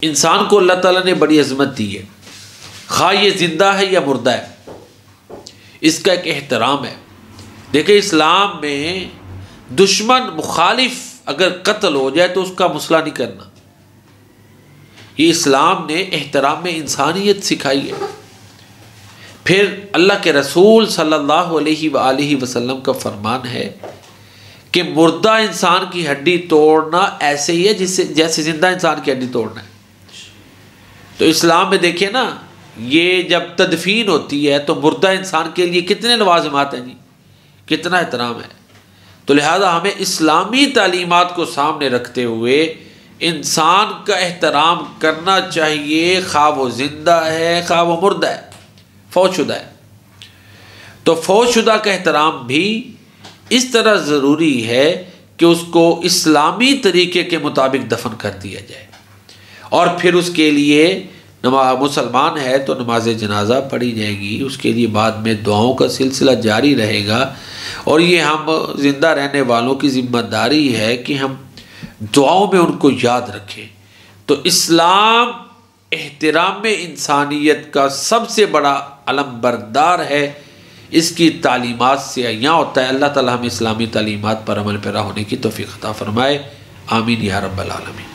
इंसान को अल्लाह ताला ने बड़ी अज़मत दी है, खा ये ज़िंदा है या मुर्दा है, इसका एक एहतराम है। देखिए इस्लाम में दुश्मन मुखालिफ अगर कत्ल हो जाए तो उसका मुसला नहीं करना, ये इस्लाम ने एहतराम में इंसानियत सिखाई है। फिर अल्लाह के रसूल सल्लल्लाहु अलैहि वसल्लम का फरमान है कि मुर्दा इंसान की हड्डी तोड़ना ऐसे ही है जैसे ज़िंदा इंसान की हड्डी तोड़ना है। तो इस्लाम में देखिए ना, ये जब तदफीन होती है तो मुर्दा इंसान के लिए कितने लवाज़िमात हैं जी, कितना एहतराम है। तो लिहाजा हमें इस्लामी तालीमात को सामने रखते हुए इंसान का एहतराम करना चाहिए, खा वो ज़िंदा है खा वो मुर्दा है, फौतशुदा है। तो फौतशुदा का एहतराम भी इस तरह ज़रूरी है कि उसको इस्लामी तरीके के मुताबिक दफन कर दिया जाए, और फिर उसके लिए मुसलमान है तो नमाज जनाजा पढ़ी जाएगी, उसके लिए बाद में दुआओं का सिलसिला जारी रहेगा। और ये हम ज़िंदा रहने वालों की ज़िम्मेदारी है कि हम दुआओं में उनको याद रखें। तो इस्लाम एहतराम इंसानियत का सबसे बड़ा अलमबरदार है, इसकी तालीमात से यहाँ होता है। अल्लाह ताला हमें इस्लामी तालीमात पर अमल पैरा होने की तौफीक अता फरमाए। आमीन या रब्बल आलमीन।